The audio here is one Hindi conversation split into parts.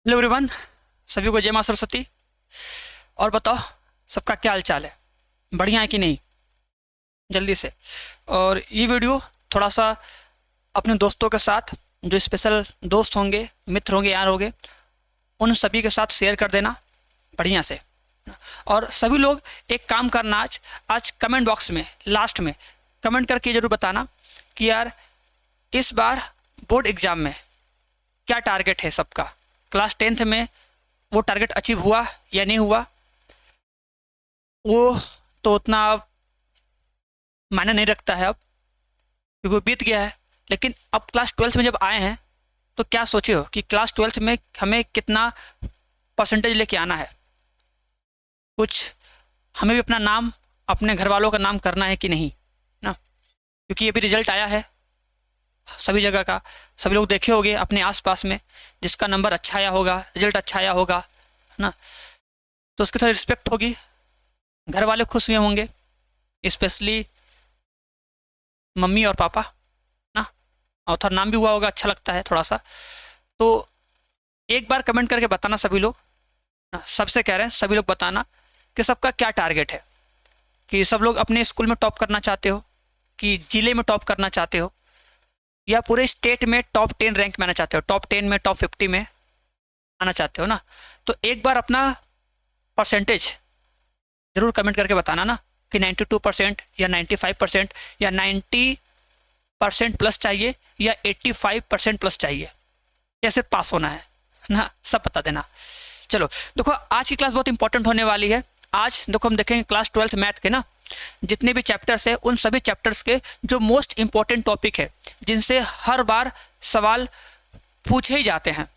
हेलो एवरीवन, सभी को जय मां सरस्वती। और बताओ, सबका क्या हाल चाल है? बढ़िया है कि नहीं? जल्दी से। और ये वीडियो थोड़ा सा अपने दोस्तों के साथ, जो स्पेशल दोस्त होंगे, मित्र होंगे, यार होंगे, उन सभी के साथ शेयर कर देना बढ़िया से। और सभी लोग एक काम करना, आज आज कमेंट बॉक्स में लास्ट में कमेंट करके ज़रूर बताना कि यार इस बार बोर्ड एग्ज़ाम में क्या टारगेट है सबका। क्लास 10th में वो टारगेट अचीव हुआ या नहीं हुआ, वो तो उतना मायने नहीं रखता है अब, क्योंकि वो बीत गया है। लेकिन अब क्लास 12th में जब आए हैं तो क्या सोचे हो कि क्लास 12th में हमें कितना परसेंटेज लेके आना है। कुछ हमें भी अपना नाम, अपने घर वालों का नाम करना है कि नहीं ना, क्योंकि अभी रिजल्ट आया है सभी जगह का। सभी लोग देखे होंगे अपने आसपास में, जिसका नंबर अच्छा आया होगा, रिजल्ट अच्छा आया होगा, है ना, तो उसकी थोड़ी रिस्पेक्ट होगी। घर वाले खुश हुए होंगे, स्पेशली मम्मी और पापा ना। और थोड़ा नाम भी हुआ होगा, अच्छा लगता है थोड़ा सा। तो एक बार कमेंट करके बताना सभी लोग ना, सबसे कह रहे हैं सभी लोग बताना कि सबका क्या टारगेट है। कि सब लोग अपने स्कूल में टॉप करना चाहते हो, कि जिले में टॉप करना चाहते हो, या पूरे स्टेट में टॉप 10 रैंक में आना चाहते हो, टॉप 10 में, टॉप 50 में आना चाहते हो ना। तो एक बार अपना परसेंटेज ज़रूर कमेंट करके बताना ना, कि 92% या 95% या 90% प्लस चाहिए या 85% प्लस चाहिए, कैसे पास होना है ना, सब बता देना। चलो देखो, आज की क्लास बहुत इंपॉर्टेंट होने वाली है। आज देखो हम देखेंगे क्लास 12th मैथ के ना जितने भी चैप्टर्स है, उन सभी चैप्टर्स के जो मोस्ट इंपॉर्टेंट टॉपिक है, जिनसे हर बार सवाल पूछे ही जाते हैं,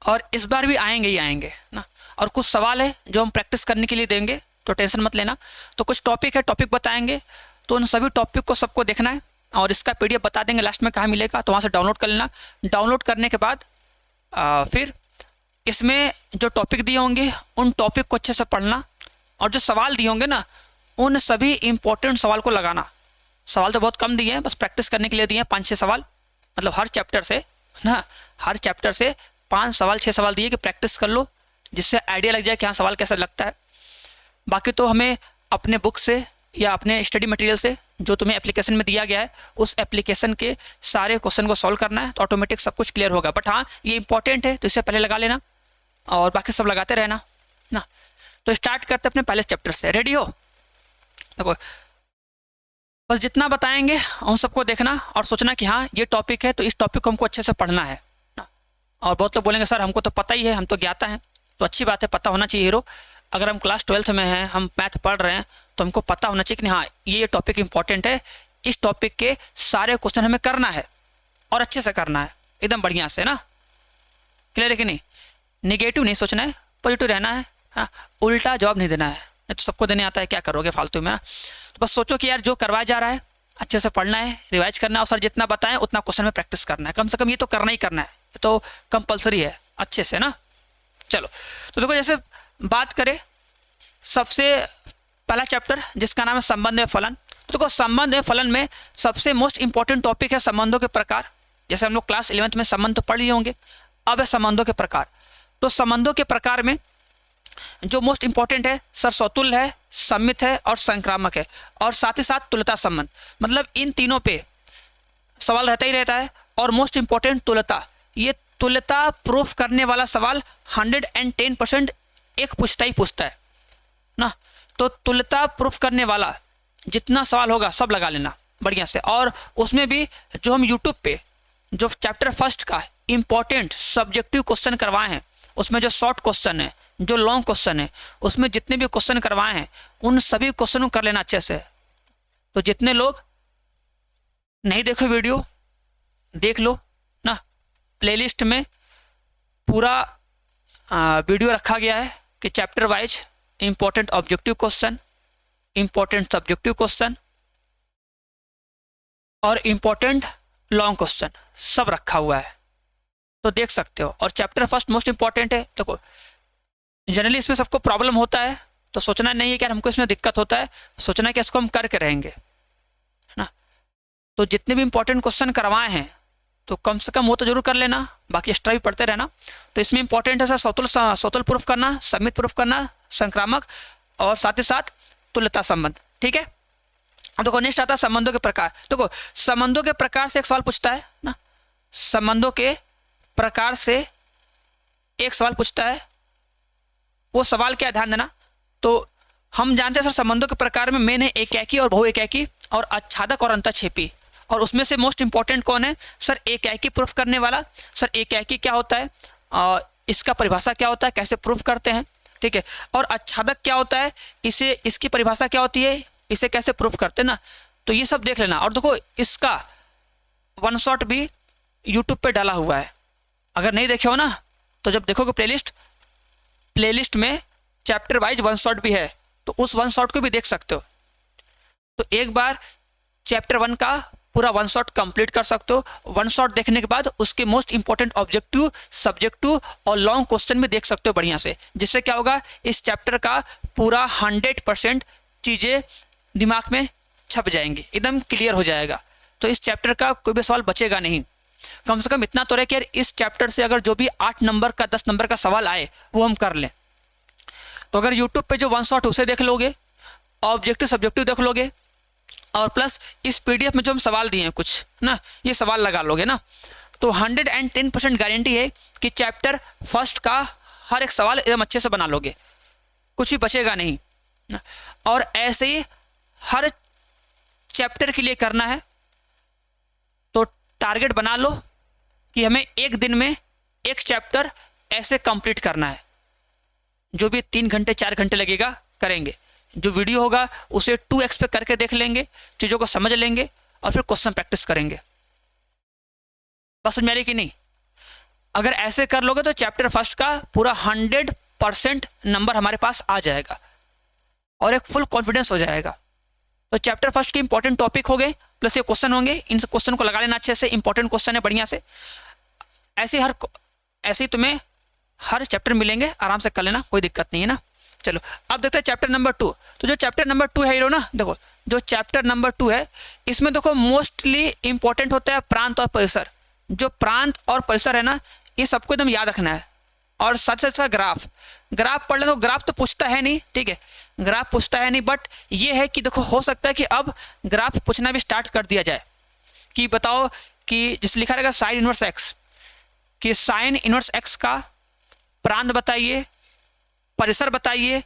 और इस बार भी आएंगे ही आएंगे ना। और कुछ सवाल है जो हम प्रैक्टिस करने के लिए देंगे, तो टेंशन मत लेना। तो कुछ टॉपिक है, टॉपिक बताएंगे, तो उन सभी टॉपिक को सबको देखना है। और इसका पीडीएफ बता देंगे लास्ट में कहाँ मिलेगा, तो वहाँ से डाउनलोड कर लेना। डाउनलोड करने के बाद फिर इसमें जो टॉपिक दिए होंगे उन टॉपिक को अच्छे से पढ़ना, और जो सवाल दिए होंगे ना, उन सभी इंपॉर्टेंट सवाल को लगाना। सवाल तो बहुत कम दिए हैं, बस प्रैक्टिस करने के लिए दिए हैं 5-6 सवाल, मतलब हर चैप्टर से ना, हर चैप्टर से 5 सवाल 6 सवाल दिए कि प्रैक्टिस कर लो, जिससे आइडिया लग जाए कि हाँ सवाल कैसा लगता है। बाकी तो हमें अपने बुक से या अपने स्टडी मटेरियल से, जो तुम्हें एप्लीकेशन में दिया गया है, उस एप्लीकेशन के सारे क्वेश्चन को सॉल्व करना है, तो ऑटोमेटिक सब कुछ क्लियर होगा। बट हाँ, ये इंपॉर्टेंट है तो इससे पहले लगा लेना, और बाकी सब लगाते रहना ना। तो स्टार्ट करते अपने पहले चैप्टर से। रेडी हो? देखो, बस जितना बताएंगे उन सबको देखना और सोचना कि हाँ ये टॉपिक है, तो इस टॉपिक को हमको अच्छे से पढ़ना है ना। और बहुत लोग बोलेंगे सर हमको तो पता ही है, हम तो ज्ञाता हैं। तो अच्छी बात है, पता होना चाहिए हीरो। अगर हम क्लास 12th में हैं, हम मैथ पढ़ रहे हैं, तो हमको पता होना चाहिए कि हाँ ये टॉपिक इंपॉर्टेंट है, इस टॉपिक के सारे क्वेश्चन हमें करना है, और अच्छे से करना है, एकदम बढ़िया से ना। क्लियर है कि नहीं? निगेटिव नहीं सोचना है, पॉजिटिव रहना है। हाँ, उल्टा जवाब नहीं देना है, नहीं तो सबको देने आता है, क्या करोगे फालतू में। तो बस सोचो कि यार जो करवाया जा रहा है अच्छे से पढ़ना है, रिवाइज करना है, और सर जितना बताएं उतना क्वेश्चन में प्रैक्टिस करना है। कम से कम ये तो करना ही करना है, ये तो कंपलसरी है अच्छे से ना। चलो, तो देखो जैसे बात करें, सबसे पहला चैप्टर जिसका नाम है संबंध एवं फलन। तो देखो, संबंध एवं फलन में सबसे मोस्ट इंपॉर्टेंट टॉपिक है संबंधों के प्रकार। जैसे हम लोग क्लास 11th में संबंध तो पढ़ लिए होंगे, अब है संबंधों के प्रकार। तो संबंधों के प्रकार में जो मोस्ट इंपॉर्टेंट है सर, सौतुल्य है, सम्मित है और संक्रामक है, और साथ ही साथ तुल्यता संबंध। मतलब इन तीनों पे सवाल रहता ही रहता है। और मोस्ट इंपॉर्टेंट तुल्यता, ये तुल्यता प्रूफ करने वाला सवाल 110% एक पूछता ही पूछता है ना। तो तुल्यता प्रूफ करने वाला जितना सवाल होगा सब लगा लेना बढ़िया से। और उसमें भी जो हम यूट्यूब पे जो चैप्टर फर्स्ट का इंपॉर्टेंट सब्जेक्टिव क्वेश्चन करवाए हैं, उसमें जो शॉर्ट क्वेश्चन है, जो लॉन्ग क्वेश्चन है, उसमें जितने भी क्वेश्चन करवाए हैं उन सभी क्वेश्चनों को कर लेना अच्छे से। तो जितने लोग नहीं देखो वीडियो, देख लो ना, प्लेलिस्ट में पूरा वीडियो रखा गया है कि chapter wise important objective question, important subjective question और इंपॉर्टेंट लॉन्ग क्वेश्चन सब रखा हुआ है, तो देख सकते हो। और चैप्टर फर्स्ट मोस्ट इंपॉर्टेंट है। देखो, जनरली इसमें सबको प्रॉब्लम होता है, तो सोचना नहीं है कि हमको इसमें दिक्कत होता है, सोचना है कि इसको हम करके रहेंगे, है ना। तो जितने भी इंपॉर्टेंट क्वेश्चन करवाए हैं तो कम से कम वो तो जरूर कर लेना, बाकी एक्स्ट्रा भी पढ़ते रहना। तो इसमें इंपॉर्टेंट है सर स्वतुल प्रूफ करना, समित प्रूफ करना, संक्रामक और साथ ही साथ तुल्यता संबंध। ठीक है, अब देखो नेक्स्ट आता है संबंधों के प्रकार। देखो संबंधों के प्रकार से एक सवाल पूछता है ना, संबंधों के प्रकार से एक सवाल पूछता है। वो सवाल क्या है ध्यान देना। तो हम जानते हैं सर संबंधों के प्रकार में मेन है एकाकी और बहुएकाकी और आच्छादक और अंतःक्षेपी। और उसमें से मोस्ट इंपॉर्टेंट कौन है सर? एकाकी प्रूफ करने वाला। सर एकाकी क्या होता है, इसका परिभाषा क्या होता है, कैसे प्रूफ करते हैं? ठीक है, और आच्छादक क्या होता है, इसे इसकी परिभाषा क्या होती है, इसे कैसे प्रूफ करते हैं ना। तो ये सब देख लेना। और देखो इसका वन शॉट भी यूट्यूब पे डाला हुआ है, अगर नहीं देखे हो ना तो जब देखोगे प्लेलिस्ट में चैप्टर वाइज वन शॉट भी है, तो उस वन शॉट को भी देख सकते हो। तो एक बार चैप्टर 1 का पूरा वन शॉट कंप्लीट कर सकते हो। वन शॉट देखने के बाद उसके मोस्ट इंपॉर्टेंट ऑब्जेक्टिव, सब्जेक्टिव और लॉन्ग क्वेश्चन भी देख सकते हो बढ़िया से, जिससे क्या होगा इस चैप्टर का पूरा 100% चीज़ें दिमाग में छप जाएंगी, एकदम क्लियर हो जाएगा। तो इस चैप्टर का कोई भी सवाल बचेगा नहीं। कम से कम इतना तो रहे कि यार इस चैप्टर से अगर जो भी 8 नंबर का 10 नंबर का सवाल आए वो हम कर लें। तो अगर यूट्यूब पे जो वन शॉट उसे देख लोगे, ऑब्जेक्टिव सब्जेक्टिव देख लोगे और प्लस इस पीडीएफ में जो हम सवाल दिए हैं कुछ ना, ये सवाल लगा लोगे ना, तो 110% गारंटी है कि चैप्टर फर्स्ट का हर एक सवाल एकदम अच्छे से बना लोगे, कुछ भी बचेगा नहीं ना। और ऐसे ही हर चैप्टर के लिए करना है। तो टारगेट बना लो कि हमें एक दिन में एक चैप्टर ऐसे कंप्लीट करना है। जो भी 3 घंटे 4 घंटे लगेगा करेंगे। जो वीडियो होगा उसे 2x पे करके देख लेंगे, चीज़ों को समझ लेंगे और फिर क्वेश्चन प्रैक्टिस करेंगे। बस समझ में आ रही कि नहीं? अगर ऐसे कर लोगे तो चैप्टर फर्स्ट का पूरा 100% नंबर हमारे पास आ जाएगा और एक फुल कॉन्फिडेंस हो जाएगा। तो चैप्टर फर्स्ट के इंपॉर्टेंट टॉपिक हो गए, प्लस ये क्वेश्चन होंगे, इन क्वेश्चन को लगा लेना अच्छे से, इंपॉर्टेंट क्वेश्चन है बढ़िया से। ऐसे ही तुम्हें हर चैप्टर मिलेंगे, आराम से कर लेना, कोई दिक्कत नहीं है ना। चलो अब देखते हैं चैप्टर नंबर 2। तो जो चैप्टर नंबर 2 है हीरो ना, देखो जो चैप्टर नंबर 2 है इसमें देखो मोस्टली इंपॉर्टेंट होता है प्रांत और परिसर। जो प्रांत और परिसर है ना, ये सबको एकदम याद रखना है। और साथ साथ ग्राफ पढ़ लेना। ग्राफ तो पूछता है नहीं, ठीक है, ग्राफ पूछता है नहीं, बट ये है कि देखो हो सकता है कि अब ग्राफ पूछना भी स्टार्ट कर दिया जाए कि बताओ कि जिस लिखा रहेगा साइन इनवर्स एक्स, कि साइन इनवर्स एक्स का प्रांत बताइए, परिसर बताइए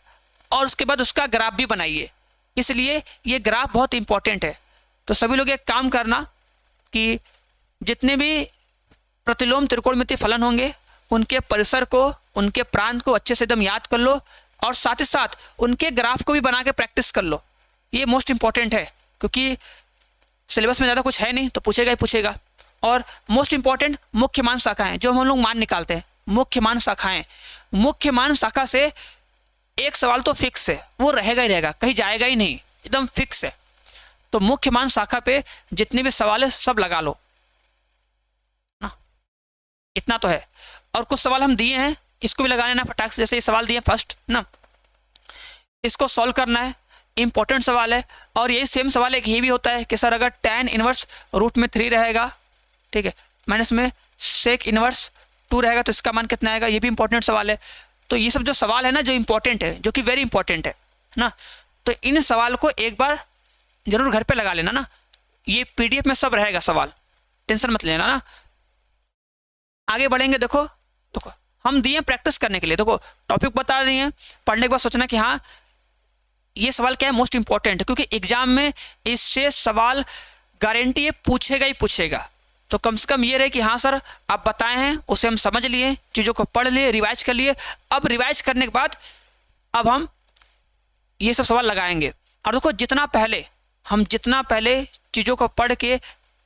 और उसके बाद उसका ग्राफ भी बनाइए। इसलिए ये ग्राफ बहुत इंपॉर्टेंट है। तो सभी लोग एक काम करना कि जितने भी प्रतिलोम त्रिकोणमितीय फलन होंगे उनके परिसर को, उनके प्रांत को अच्छे से एकदम याद कर लो और साथ ही साथ उनके ग्राफ को भी बना के प्रैक्टिस कर लो। ये मोस्ट इंपॉर्टेंट है क्योंकि सिलेबस में ज़्यादा कुछ है नहीं तो पूछेगा ही पूछेगा। और मोस्ट इंपॉर्टेंट मुख्य मान शाखाएं, जो हम लोग मान निकालते हैं, मुख्य मान शाखाएं, मुख्य मान शाखा से एक सवाल तो फिक्स है, वो रहेगा ही रहेगा, कहीं जाएगा ही नहीं, एकदम फिक्स है। तो मुख्य मान शाखा पे जितने भी सवाल है सब लगा लो ना, इतना तो है। और कुछ सवाल हम दिए हैं, इसको भी लगा लेना फटाक से। जैसे ये सवाल दिए फर्स्ट ना, इसको सॉल्व करना है, इंपॉर्टेंट सवाल है। और यही सेम सवाल एक ये भी होता है कि सर अगर tan इनवर्स रूट में 3 रहेगा, ठीक है, माइनस में सेक इनवर्स 2 रहेगा तो इसका मान कितना आएगा, ये भी इंपॉर्टेंट सवाल है। तो ये सब जो सवाल है ना, जो इंपॉर्टेंट है, जो कि वेरी इंपॉर्टेंट है ना, तो इन सवाल को एक बार जरूर घर पे लगा लेना ना। ये पीडीएफ में सब रहेगा सवाल, टेंशन मत लेना ना। आगे बढ़ेंगे। देखो हम दिए प्रैक्टिस करने के लिए, देखो टॉपिक बता दिए हैं, पढ़ने के बाद सोचना कि हाँ ये सवाल क्या है, मोस्ट इंपॉर्टेंट है, क्योंकि एग्जाम में इससे सवाल गारंटी है पूछेगा ही पूछेगा। तो कम से कम ये रहे कि हाँ सर आप बताए हैं, उसे हम समझ लिए, चीज़ों को पढ़ लिए, रिवाइज कर लिए। अब रिवाइज करने के बाद अब हम ये सब सवाल लगाएंगे। और देखो जितना पहले चीज़ों को पढ़ के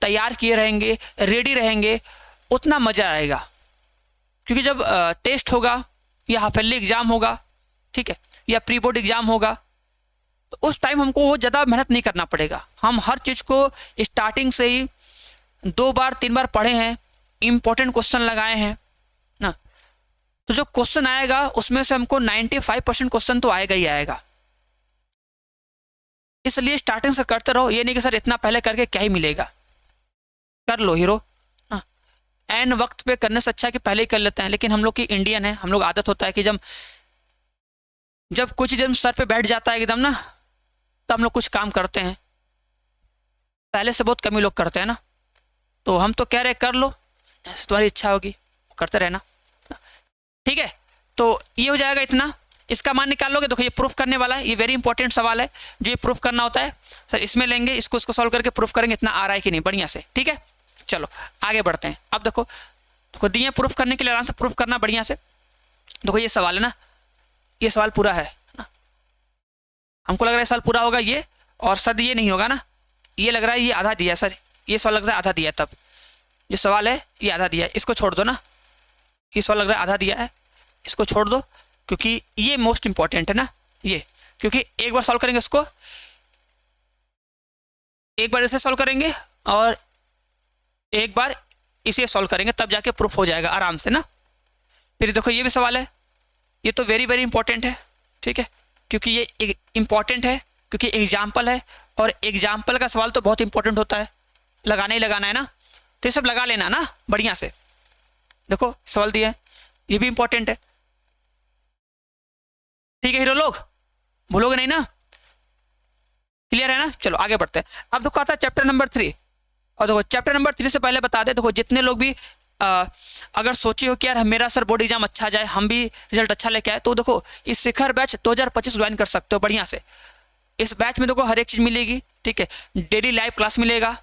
तैयार किए रहेंगे, रेडी रहेंगे, उतना मज़ा आएगा। क्योंकि जब टेस्ट होगा या हाफ ईयरली एग्जाम होगा, ठीक है, या प्री बोर्ड एग्जाम होगा, तो उस टाइम हमको वो ज़्यादा मेहनत नहीं करना पड़ेगा। हम हर चीज़ को स्टार्टिंग से ही 2 बार 3 बार पढ़े हैं, इंपॉर्टेंट क्वेश्चन लगाए हैं ना। तो जो क्वेश्चन आएगा उसमें से हमको 95% क्वेश्चन तो आएगा ही आएगा। इसलिए स्टार्टिंग से करते रहो। ये नहीं कि सर इतना पहले करके क्या ही मिलेगा, कर लो हीरो ना। एन वक्त पे करने से अच्छा है कि पहले ही कर लेते हैं, लेकिन हम लोग की इंडियन है, हम लोग आदत होता है कि जब कुछ जब सर पे बैठ जाता है एकदम ना, तो हम लोग कुछ काम करते हैं, पहले से बहुत कम ही लोग करते हैं ना। तो हम तो कह रहे कर लो, जैसे तुम्हारी इच्छा होगी करते रहना, ठीक है। तो ये हो जाएगा इतना, इसका मान निकाल लोगे। देखो ये प्रूफ करने वाला है, ये वेरी इंपॉर्टेंट सवाल है जो ये प्रूफ करना होता है। सर इसमें लेंगे, इसको सॉल्व करके प्रूफ करेंगे इतना आ रहा है कि नहीं बढ़िया से, ठीक है। चलो आगे बढ़ते हैं। अब देखो दिए प्रूफ करने के लिए, आराम से प्रूफ करना बढ़िया से। देखो ये सवाल है ना, ये सवाल पूरा है ना, हमको लग रहा है सवाल पूरा होगा ये, और सर ये नहीं होगा ना, ये लग रहा है ये आधा दिया सर, ये सवाल लग रहा है आधा दिया, तब ये सवाल है ये आधा दिया है, इसको छोड़ दो ना, ये सवाल लग रहा है आधा दिया है, इसको छोड़ दो, क्योंकि ये मोस्ट इंपॉर्टेंट है ना ये, क्योंकि एक बार सॉल्व करेंगे इसको, एक बार इसे सॉल्व करेंगे और एक बार इसे सॉल्व करेंगे, तब जाके प्रूफ हो जाएगा आराम से ना। फिर देखो ये भी सवाल है, ये तो वेरी वेरी इंपॉर्टेंट है, ठीक है, क्योंकि ये इंपॉर्टेंट है, क्योंकि एग्जाम्पल है, और एग्जाम्पल का सवाल तो बहुत इंपॉर्टेंट होता है, लगाना ही लगाना है ना, तो ये सब लगा लेना ना बढ़िया से। देखो सवाल दिया है, ये भी इंपॉर्टेंट है, ठीक है हीरो लोग, भूलोगे नहीं ना, क्लियर है ना। चलो आगे बढ़ते हैं। अब देखो आता है चैप्टर नंबर 3, और देखो चैप्टर नंबर 3 से पहले बता दे, देखो जितने लोग भी अगर सोचे हो कि यार मेरा सर बोर्ड एग्जाम अच्छा जाए, हम भी रिजल्ट अच्छा लेके आए, तो देखो इस शिखर बैच 2025 ज्वाइन कर सकते हो बढ़िया से। इस बैच में देखो हर एक चीज़ मिलेगी, ठीक है, डेली लाइव क्लास मिलेगा,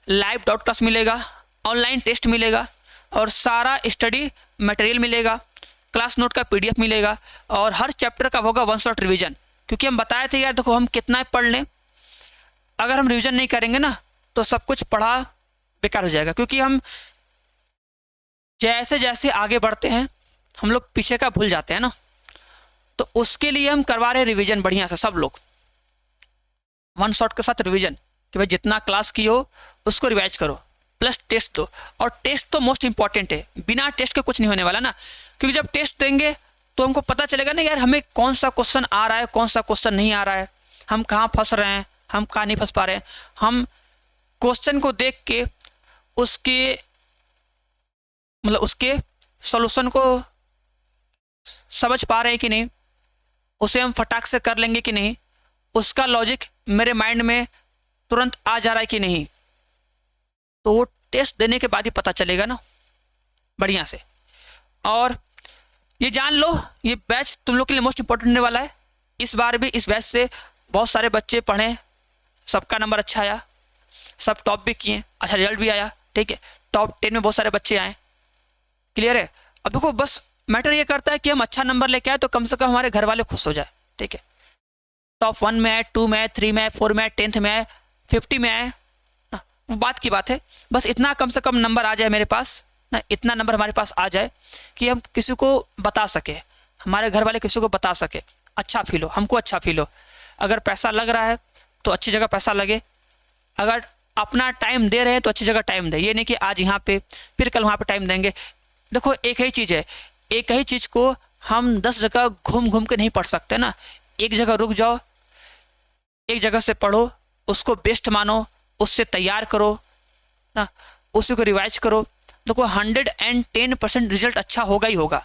लाइव डाउट क्लास मिलेगा, ऑनलाइन टेस्ट मिलेगा, और सारा स्टडी मटेरियल मिलेगा, क्लास नोट का PDF मिलेगा, और हर चैप्टर का होगा 1 शॉट रिवीजन। क्योंकि हम बताए थे यार देखो हम कितना पढ़ लें, अगर हम रिवीजन नहीं करेंगे ना तो सब कुछ पढ़ा बेकार हो जाएगा, क्योंकि हम जैसे जैसे आगे बढ़ते हैं हम लोग पीछे का भूल जाते हैं ना, तो उसके लिए हम करवा रहे रिवीजन बढ़िया से, सब लोग 1 शॉट के साथ रिवीजन, कि भाई जितना क्लास की हो उसको रिवाइज करो, प्लस टेस्ट दो, और टेस्ट तो मोस्ट इंपॉर्टेंट है, बिना टेस्ट के कुछ नहीं होने वाला ना, क्योंकि जब टेस्ट देंगे तो हमको पता चलेगा ना यार हमें कौन सा क्वेश्चन आ रहा है, कौन सा क्वेश्चन नहीं आ रहा है, हम कहाँ फंस रहे हैं, हम कहाँ नहीं फंस पा रहे हैं, हम क्वेश्चन को देख के उसके मतलब उसके सॉल्यूशन को समझ पा रहे हैं कि नहीं, उसे हम फटाक से कर लेंगे कि नहीं, उसका लॉजिक मेरे माइंड में तुरंत आ जा रहा है कि नहीं, तो वो टेस्ट देने के बाद ही पता चलेगा ना बढ़िया से। और ये जान लो ये बैच तुम लोग के लिए मोस्ट इंपॉर्टेंट होने वाला है। इस बार भी इस बैच से बहुत सारे बच्चे पढ़े, सबका नंबर अच्छा आया, सब टॉप भी किए, अच्छा रिजल्ट भी आया, ठीक है, टॉप 10 में बहुत सारे बच्चे आए, क्लियर है। अब देखो बस मैटर ये करता है कि हम अच्छा नंबर लेके आए तो कम से कम हमारे घर वाले खुश हो जाए, ठीक है, टॉप 1 में आए, 2 में आए, 3 में आए, 4 में आए, 10th में आए, 50 में आए, वो बात की बात है, बस इतना कम से कम नंबर आ जाए मेरे पास ना, इतना नंबर हमारे पास आ जाए कि हम किसी को बता सके, हमारे घर वाले किसी को बता सके, अच्छा फील हो, हमको अच्छा फील हो। अगर पैसा लग रहा है तो अच्छी जगह पैसा लगे, अगर अपना टाइम दे रहे हैं तो अच्छी जगह टाइम दे, ये नहीं कि आज यहाँ पे फिर कल वहाँ पे टाइम देंगे। देखो एक ही चीज़ है, एक ही चीज़ को हम 10 जगह घूम घूम के नहीं पढ़ सकते ना, एक जगह रुक जाओ, एक जगह से पढ़ो, उसको बेस्ट मानो, उससे तैयार करो ना, उसी को रिवाइज करो। देखो 110% रिजल्ट अच्छा होगा ही होगा,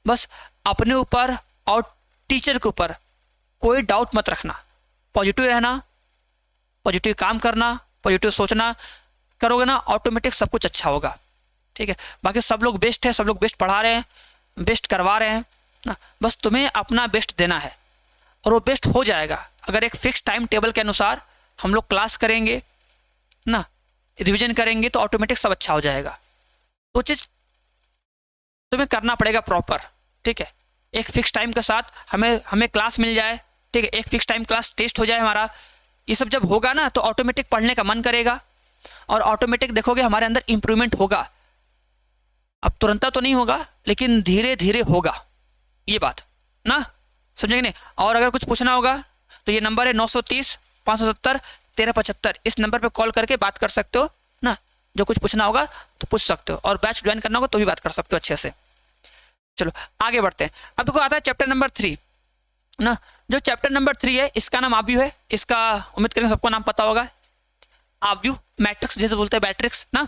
बस अपने ऊपर और टीचर के ऊपर कोई डाउट मत रखना, पॉजिटिव रहना, पॉजिटिव काम करना, पॉजिटिव सोचना, करोगे ना ऑटोमेटिक सब कुछ अच्छा होगा, ठीक है। बाकी सब लोग बेस्ट है, सब लोग बेस्ट पढ़ा रहे हैं, बेस्ट करवा रहे हैं ना, बस तुम्हें अपना बेस्ट देना है और वो बेस्ट हो जाएगा। अगर एक फिक्स टाइम टेबल के अनुसार हम लोग क्लास करेंगे ना, रिवीजन करेंगे तो ऑटोमेटिक सब अच्छा हो जाएगा। तो चीज़ तुम्हें करना पड़ेगा प्रॉपर, ठीक है, एक फिक्स टाइम के साथ हमें क्लास मिल जाए, ठीक है, एक फिक्स टाइम क्लास टेस्ट हो जाए हमारा, ये सब जब होगा ना तो ऑटोमेटिक पढ़ने का मन करेगा और ऑटोमेटिक देखोगे हमारे अंदर इंप्रूवमेंट होगा। अब तुरंत तो नहीं होगा लेकिन धीरे धीरे होगा, ये बात ना, समझेंगे नहीं। और अगर कुछ पूछना होगा तो ये नंबर है 930 570 1375, इस नंबर पे कॉल करके बात कर सकते हो ना, जो कुछ पूछना होगा तो पूछ सकते हो, और बैच ज्वाइन करना होगा तो भी बात कर सकते हो अच्छे से। चलो आगे बढ़ते हैं। अब देखो आता है चैप्टर नंबर 3 ना, जो चैप्टर नंबर 3 है इसका नाम आव्यू है, इसका उम्मीद करेंगे सबको नाम पता होगा, आव्यू मैट्रिक्स जैसे बोलते हैं मैट्रिक्स ना।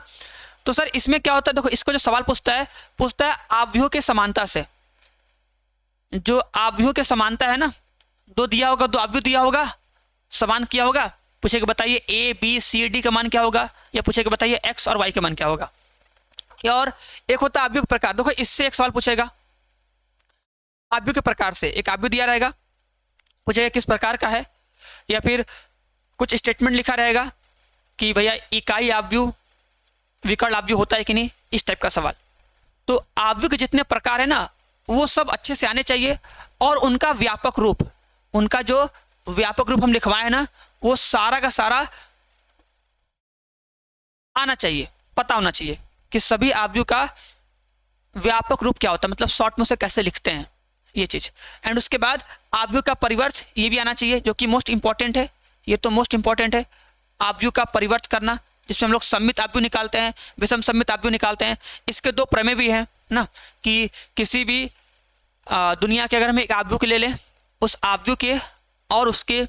तो सर इसमें क्या होता है, देखो इसको जो सवाल पूछता है आव्यूह के समानता से। जो आव्यूह के समानता है ना, दो दिया होगा, दो आव्यूह दिया होगा, समान किया होगा, पूछेगा बताइए ए बी सी डी का मान क्या होगा, या पूछेगा बताइए एक्स और वाई का मान क्या होगा। और एक होता है आव्यूह के प्रकार। देखो इससे एक सवाल पूछेगा आव्यूह के प्रकार से, एक आव्यूह दिया रहेगा, पूछेगा किस प्रकार का है, या फिर कुछ स्टेटमेंट लिखा रहेगा कि भैया इकाई आव्यूह विकर्ण आव्यूह होता है कि नहीं, इस टाइप का सवाल। तो आव्यूह के जितने प्रकार है ना वो सब अच्छे से आने चाहिए, और उनका व्यापक रूप, उनका जो व्यापक रूप हम लिखवाए हैं ना वो सारा का सारा आना चाहिए, पता होना चाहिए कि सभी आव्यूह का व्यापक रूप क्या होता है, मतलब शॉर्ट में से कैसे लिखते हैं ये चीज। एंड उसके बाद आव्यूह का परिवर्त ये भी आना चाहिए, जो कि मोस्ट इंपॉर्टेंट है, ये तो मोस्ट इंपॉर्टेंट है, आव्यूह का परिवर्त करना, जिसमें हम लोग सम्मित आव्यूह निकालते हैं, विषम सम्मित आव्यूह निकालते हैं। इसके दो प्रमेय भी हैं ना, कि किसी भी दुनिया के अगर हम एक आव्यूह के ले लें, उस आव्यूह के और उसके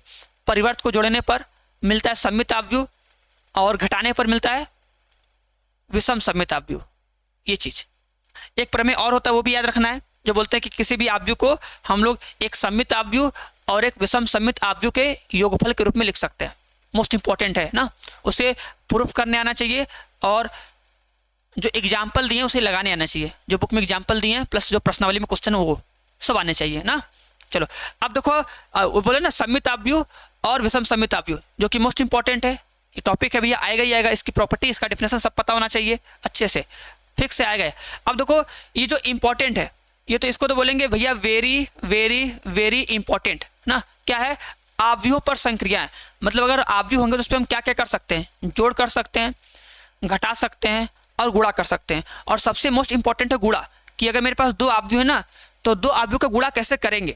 परिवर्त को जोड़ने पर मिलता है सम्मित आव्यूह, और घटाने पर मिलता है विषम सम्मित आव्यूह। ये चीज एक प्रमेय और होता है, वो भी याद रखना है, जो बोलते हैं कि किसी भी आव्यूह को हम लोग एक सम्मित आव्यूह और एक विषम सम्मित आव्यूह के योगफल के रूप में लिख सकते हैं। मोस्ट इंपॉर्टेंट है ना, उसे प्रूफ करने आना चाहिए, और जो एग्जाम्पल दिए उसे लगाने आना चाहिए, जो बुक में एग्जाम्पल दिए हैं प्लस जो प्रश्नावली में क्वेश्चन है वो सब आने चाहिए ना। चलो अब देखो वो बोले ना सम्मित आव्यूह और विषम सम्मित आव्यूह, जो कि मोस्ट इंपॉर्टेंट है, ये टॉपिक है भैया, आएगा ही आएगा, इसकी प्रॉपर्टी इसका डेफिनेशन सब पता होना चाहिए, अच्छे से फिक्स से आएगा। अब देखो ये जो इंपॉर्टेंट है, ये तो इसको तो बोलेंगे भैया वेरी वेरी वेरी इंपॉर्टेंट ना। क्या है, आव्यूहों पर संक्रियाएं, मतलब अगर आव्यूह होंगे तो उस पर हम क्या क्या कर सकते हैं, जोड़ कर सकते हैं, घटा सकते हैं और गुणा कर सकते हैं। और सबसे मोस्ट इंपॉर्टेंट है गुणा, कि अगर मेरे पास दो आव्यूह है ना तो दो आव्यूह का गुणा कैसे करेंगे,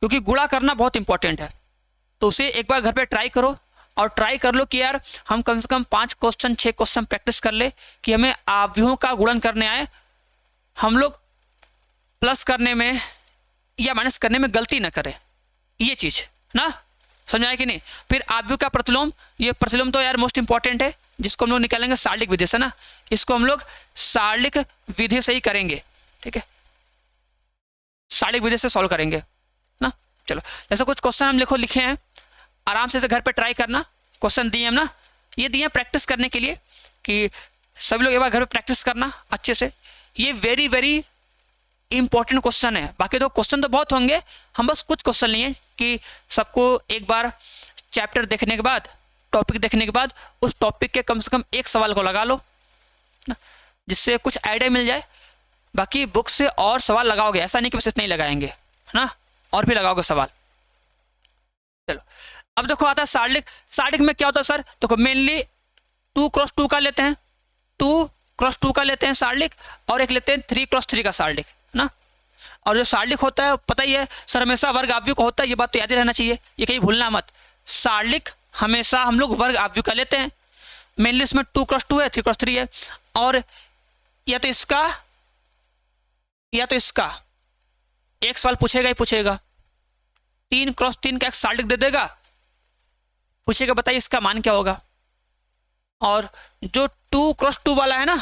क्योंकि गुणा करना बहुत इंपॉर्टेंट है। तो उसे एक बार घर पे ट्राई करो, और ट्राई कर लो कि यार हम कम से कम 5 क्वेश्चन 6 क्वेश्चन प्रैक्टिस कर ले कि हमें आव्यूहों का गुणन करने आए, हम लोग प्लस करने में या माइनस करने में गलती ना करें, ये चीज ना, समझाया कि नहीं। फिर आव्यूह का प्रतिलोम, ये प्रतिलोम तो यार मोस्ट इंपॉर्टेंट है, जिसको हम लोग निकालेंगे सारणिक विधि से ना, इसको हम लोग सारणिक विधि से ही करेंगे, ठीक है, सारणिक विधि से सॉल्व करेंगे ना। चलो जैसे कुछ क्वेश्चन हम लिखे हैं, आराम से घर पे ट्राई करना, क्वेश्चन दिए हम ना, ये दिए प्रैक्टिस करने के लिए, कि सभी लोग एक बार घर पे प्रैक्टिस करना अच्छे से। ये वेरी वेरी इंपॉर्टेंट क्वेश्चन है, बाकी तो क्वेश्चन तो बहुत होंगे, हम बस कुछ क्वेश्चन लिए कि सबको एक बार चैप्टर देखने के बाद, टॉपिक देखने के बाद उस टॉपिक के कम से कम एक सवाल को लगा लो ना, जिससे कुछ आइडिया मिल जाए। बाकी बुक से और सवाल लगाओगे, ऐसा नहीं कि बस इतना ही लगाएंगे ना, और भी लगाओगे सवाल। चलो अब देखो आता है सारणिक। सारणिक में क्या होता है सर, देखो मेनली 2x2 का लेते हैं, 2x2 का लेते हैं सारणिक, और एक लेते हैं 3x3 का सारणिक ना। और जो सारणिक होता है पता ही है सर, हमेशा वर्ग आव्यूह का होता है, ये बात तो याद ही रहना चाहिए, ये कहीं भूलना मत। सारणिक हमेशा हम लोग वर्ग आव्यूह का लेते हैं, मेनली इसमें 2x2 है, 3x3 है, और या तो इसका एक सवाल पूछेगा ही पूछेगा, 3x3 का एक सारणिक दे देगा, पूछेगा बताइए इसका मान क्या होगा। और जो 2x2 वाला है ना,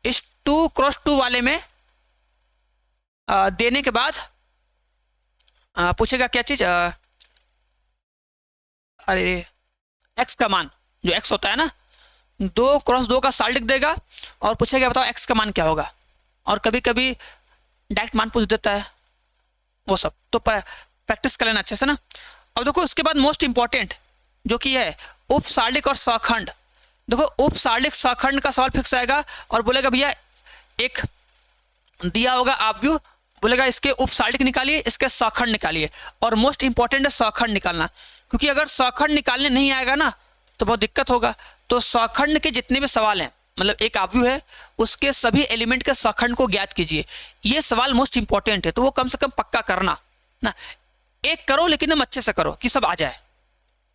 इस 2x2 वाले में देने के बाद पूछेगा क्या चीज, अरे x का मान, जो x होता है ना, 2x2 का सारणिक देगा और पूछेगा बताओ x का मान क्या होगा। और कभी कभी डायरेक्ट मान पूछ देता है, वो सब तो प्रैक्टिस कर लेना अच्छे से ना। अब देखो उसके बाद मोस्ट इंपॉर्टेंट जो कि है उप सारणिक और सखंड। देखो उप सारणिक सखंड का सवाल फिक्स आएगा, और बोलेगा भैया एक दिया होगा आव्यूह, बोलेगा इसके उप सारणिक निकालिए, इसके सखंड निकालिए, और मोस्ट इंपॉर्टेंट है सखंड निकालना, क्योंकि अगर सखंड निकालने नहीं आएगा ना तो बहुत दिक्कत होगा। तो सखंड के जितने भी सवाल हैं, मतलब एक आव्यूह है उसके सभी एलिमेंट के सखंड को ज्ञात कीजिए, ये सवाल मोस्ट इंपॉर्टेंट है, तो वो कम से कम पक्का करना ना, एक करो लेकिन हम अच्छे से करो कि सब आ जाए।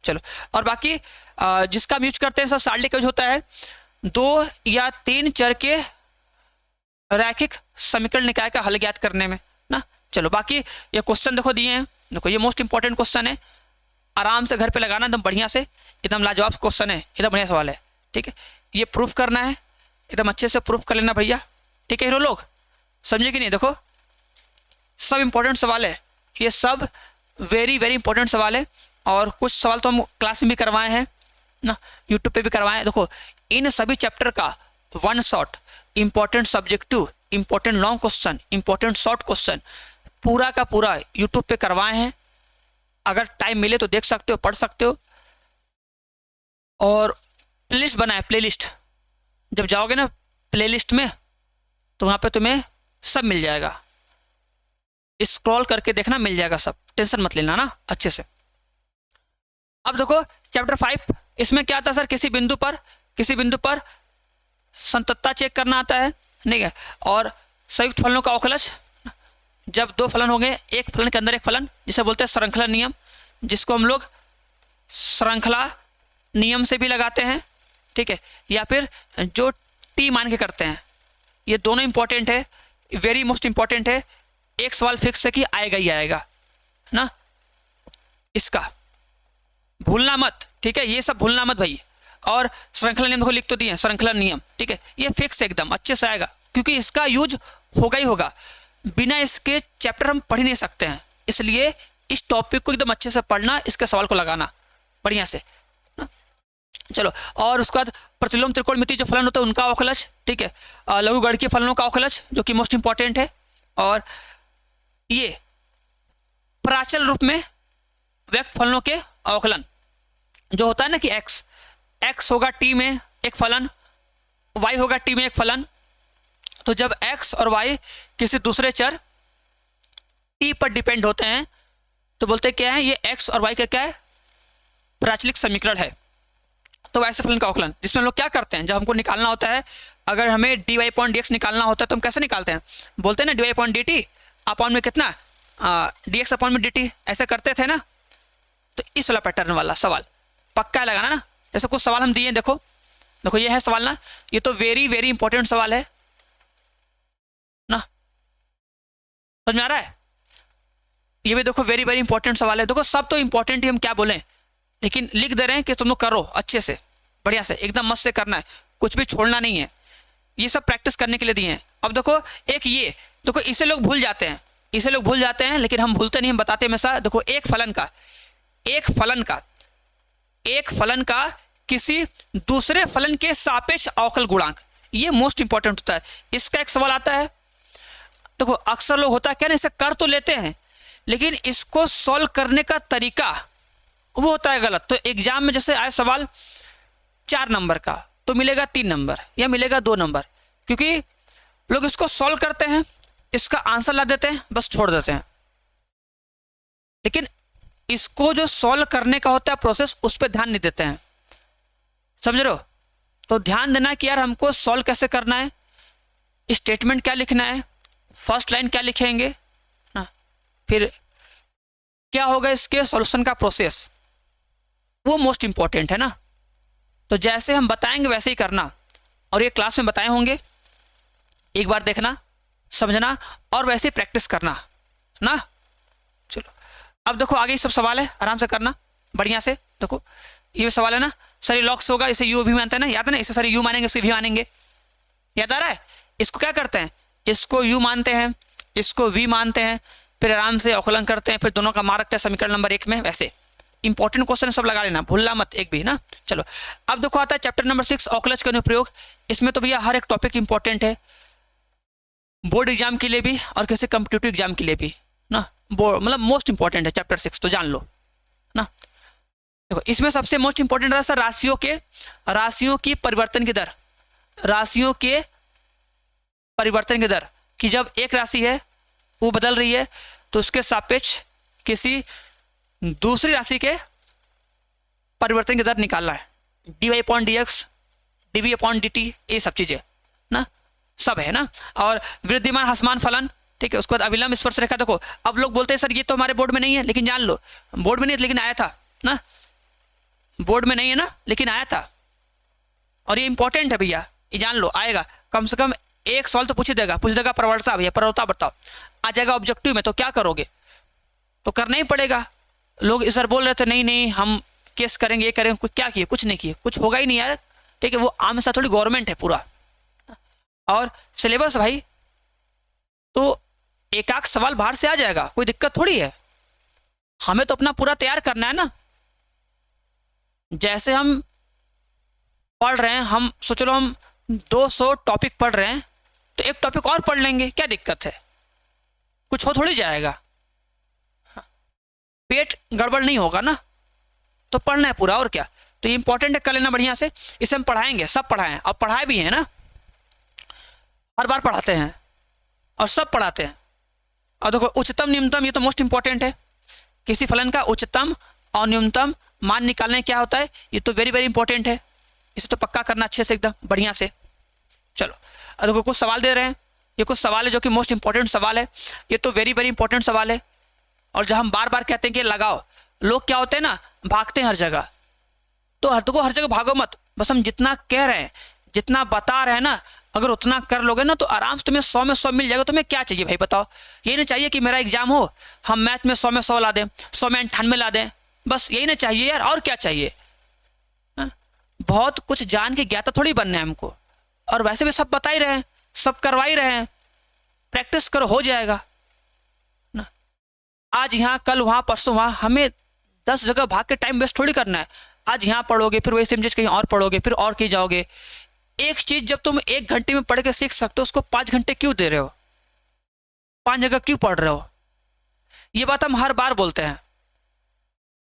चलो और बाकी जिसका हम यूज करते हैं सर सारणिक यूज होता है 2 या 3 चर के रैखिक समीकरण निकाय का हल ज्ञात करने में ना। चलो बाकी ये क्वेश्चन देखो दिए हैं, देखो ये मोस्ट इंपॉर्टेंट क्वेश्चन है, आराम से घर पे लगाना एकदम बढ़िया से, एकदम लाजवाब क्वेश्चन है, एकदम बढ़िया सवाल है, ठीक है। ये प्रूफ करना है एकदम अच्छे से प्रूफ कर लेना भैया, ठीक है हीरो लोग, समझे कि नहीं। देखो सब इंपॉर्टेंट सवाल है, ये सब वेरी वेरी इंपॉर्टेंट सवाल है, और कुछ सवाल तो हम क्लास में भी करवाए हैं ना, यूट्यूब पे भी करवाए हैं। देखो इन सभी चैप्टर का one shot important subjective, important long question, important short question पूरा का पूरा यूट्यूब पे करवाए हैं। अगर टाइम मिले तो देख सकते हो, पढ़ सकते हो। और प्लेलिस्ट बनाए, प्लेलिस्ट जब जाओगे ना प्लेलिस्ट में तो वहाँ पे तुम्हें सब मिल जाएगा, स्क्रॉल करके देखना मिल जाएगा सब, टेंशन मत लेना ना अच्छे से। अब देखो चैप्टर 5, इसमें क्या आता है सर, किसी बिंदु पर संततता चेक करना आता है, ठीक है। और संयुक्त फलनों का अवकलज, जब दो फलन होंगे एक फलन के अंदर एक फलन, जिसे बोलते हैं श्रृंखला नियम, जिसको हम लोग श्रृंखला नियम से भी लगाते हैं, ठीक है, या फिर जो टी मान के करते हैं। ये दोनों इंपॉर्टेंट है, वेरी मोस्ट इंपॉर्टेंट है। एक सवाल फिक्स है कि आएगा ही आएगा ना, इसका भूलना मत, ठीक है, ये सब भूलना मत भाई। और श्रृंखला नियम को लिख तो दिए, श्रृंखला नियम, ठीक है, ये फिक्स एकदम अच्छे से आएगा, क्योंकि इसका यूज होगा ही होगा, बिना इसके चैप्टर हम पढ़ ही नहीं सकते हैं। इसलिए इस टॉपिक को एकदम अच्छे से पढ़ना, इसके सवाल को लगाना बढ़िया से ना। चलो, और उसके बाद प्रतिलोम त्रिकोणमिति जो फलन होता है उनका अवकलज, ठीक है, लघुगणकीय फलनों का अवकलज जो कि मोस्ट इंपॉर्टेंट है। और ये प्राचल रूप में व्यक्त फलनों के अवकलन जो होता है ना कि x होगा t में एक फलन, y होगा t में एक फलन, तो जब x और y किसी दूसरे चर t पर डिपेंड होते हैं तो बोलते हैं क्या है, ये x और y का क्या है, प्राचलिक समीकरण है। तो वैसे फलन का अवकलन जिसमें हम लोग क्या करते हैं, जब हमको निकालना होता है, अगर हमें dy/dx निकालना होता है तो हम कैसे निकालते हैं, बोलते हैं ना dy/dt अपॉन में कितना dx अपॉन में dt, ऐसे करते थे ना। तो इस वाला पैटर्न वाला सवाल पक्का है लगाना ना। जैसे कुछ सवाल हम दिए, देखो ये है सवाल ना, ये तो वेरी वेरी इंपॉर्टेंट सवाल है ना, समझ में आ रहा है। ये भी देखो वेरी वेरी इंपॉर्टेंट सवाल है। देखो सब तो इंपॉर्टेंट ही, हम क्या बोलें, लेकिन लिख दे रहे हैं कि तुम लोग करो अच्छे से, बढ़िया से, एकदम मस्त से करना है, कुछ भी छोड़ना नहीं है। ये सब प्रैक्टिस करने के लिए दिए हैं। अब देखो एक ये देखो, इसे लोग भूल जाते हैं, लेकिन हम भूलते नहीं, हम बताते हमेशा। देखो एक फलन का किसी दूसरे फलन के सापेक्ष अवकल गुणांक, ये मोस्ट इंपॉर्टेंट होता है। इसका एक सवाल आता है, देखो अक्सर लोग होता है क्या ना, इसे कर तो लेते हैं लेकिन इसको सॉल्व करने का तरीका वो होता है गलत। तो एग्जाम में जैसे आए सवाल 4 नंबर का तो मिलेगा 3 नंबर या मिलेगा 2 नंबर, क्योंकि लोग इसको सॉल्व करते हैं, इसका आंसर ला देते हैं, बस छोड़ देते हैं। लेकिन इसको जो सॉल्व करने का होता है प्रोसेस, उस पर ध्यान नहीं देते हैं, समझ रहे हो। तो ध्यान देना कि यार हमको सॉल्व कैसे करना है, स्टेटमेंट क्या लिखना है, फर्स्ट लाइन क्या लिखेंगे ना, फिर क्या होगा इसके सॉल्यूशन का प्रोसेस, वो मोस्ट इंपॉर्टेंट है ना। तो जैसे हम बताएंगे वैसे ही करना, और ये क्लास में बताए होंगे, एक बार देखना समझना और वैसे ही प्रैक्टिस करना ना। चलो अब देखो आगे सब सवाल है, आराम से करना बढ़िया से। देखो ये सवाल है ना, सर ये लॉक्स होगा, इसे यू भी मानते हैं ना, याद है ना, इसे सर यू मानेंगे, इसे भी मानेंगे, याद आ रहा है। इसको क्या करते हैं, इसको यू मानते हैं, इसको वी मानते हैं, फिर आराम से अवकलन करते हैं, फिर दोनों का मान रखते हैं समीकरण नंबर 1 में। वैसे इंपॉर्टेंट क्वेश्चन सब लगा लेना, भूलना मत एक भी ना। चलो अब देखो आता है चैप्टर नंबर 6 अवकलज का अनुप्रयोग। इसमें तो भैया हर एक टॉपिक इंपॉर्टेंट है, बोर्ड एग्जाम के लिए भी और किसी कम्पिटिटिव एग्जाम के लिए भी ना, बोर्ड मतलब मोस्ट इंपॉर्टेंट है चैप्टर 6, तो जान लो ना। देखो इसमें सबसे मोस्ट इंपॉर्टेंट है सर राशियों की परिवर्तन की दर, राशियों के परिवर्तन की दर, कि जब एक राशि है वो बदल रही है तो उसके सापेक्ष किसी दूसरी राशि के परिवर्तन की दर निकालना है, dy/dx, dv/dt, ये सब चीजें ना, सब है ना। और वृद्धिमान ह्रासमान फलन, ठीक है। उसके बाद अविलंब स्पर्श रेखा। देखो अब लोग बोलते हैं सर ये तो हमारे बोर्ड में नहीं है, लेकिन जान लो बोर्ड में नहीं है लेकिन आया था ना, बोर्ड में नहीं है ना लेकिन आया था, और ये इंपॉर्टेंट है भैया, ये जान लो आएगा, कम से कम एक सवाल तो पूछ देगा प्रवणता भैया, प्रवणता बताओ, आ जाएगा ऑब्जेक्टिव में। तो क्या करोगे, तो करना ही पड़ेगा। लोग सर बोल रहे थे नहीं हम केस करेंगे, ये करेंगे, क्या किए, कुछ नहीं किए, कुछ होगा ही नहीं यार, ठीक है। वो आम सा थोड़ी गवर्नमेंट है पूरा, और सिलेबस भाई तो एक आध सवाल बाहर से आ जाएगा, कोई दिक्कत थोड़ी है। हमें तो अपना पूरा तैयार करना है ना। जैसे हम पढ़ रहे हैं, हम सोच लो हम 200 टॉपिक पढ़ रहे हैं, तो एक टॉपिक और पढ़ लेंगे, क्या दिक्कत है, कुछ हो थोड़ी जाएगा। पेट गड़बड़ नहीं होगा ना, तो पढ़ना है पूरा, और क्या। तो ये इंपॉर्टेंट है, कर लेना बढ़िया से। इसे हम पढ़ाएंगे, सब पढ़ाएं, अब पढ़ाए भी हैं ना, हर बार पढ़ाते हैं और सब पढ़ाते हैं। और देखो उच्चतम न्यूनतम, ये तो मोस्ट इंपॉर्टेंट है। किसी फलन का उच्चतम और न्यूनतम मान निकालने क्या होता है, ये तो वेरी वेरी इंपॉर्टेंट है। इसे तो पक्का करना अच्छे से, एकदम बढ़िया से। चलो अब देखो कुछ सवाल दे रहे हैं, ये कुछ सवाल है जो कि मोस्ट इंपॉर्टेंट सवाल है, ये तो वेरी वेरी इंपॉर्टेंट सवाल है। और जब हम बार बार कहते हैं कि लगाओ, लोग क्या होते हैं ना, भागते हैं हर जगह। तो हर जगह भागो मत, बस हम जितना कह रहे हैं, जितना बता रहे हैं ना, अगर उतना कर लोगे ना तो आराम से तुम्हें 100 में 100 मिल जाएगा। तुम्हें क्या चाहिए भाई बताओ। ये नहीं चाहिए कि मेरा एग्जाम हो, हम मैथ में 100 में 100 ला दें, 100 में 98 ला दें, बस यही नहीं चाहिए यार, और क्या चाहिए। बहुत कुछ जान के ज्ञाता थोड़ी बनना है हमको। और वैसे भी सब बता ही रहे हैं, सब करवा ही रहे हैं, प्रैक्टिस करो हो जाएगा ना। आज यहाँ, कल वहाँ, परसों वहाँ, हमें 10 जगह भाग के टाइम वेस्ट थोड़ी करना है। आज यहाँ पढ़ोगे, फिर वही सेम चीज कहीं और पढ़ोगे, फिर और कहीं जाओगे। एक चीज जब तुम 1 घंटे में पढ़ के सीख सकते हो, उसको 5 घंटे क्यों दे रहे हो, 5 जगह क्यों पढ़ रहे हो। ये बात हम हर बार बोलते हैं।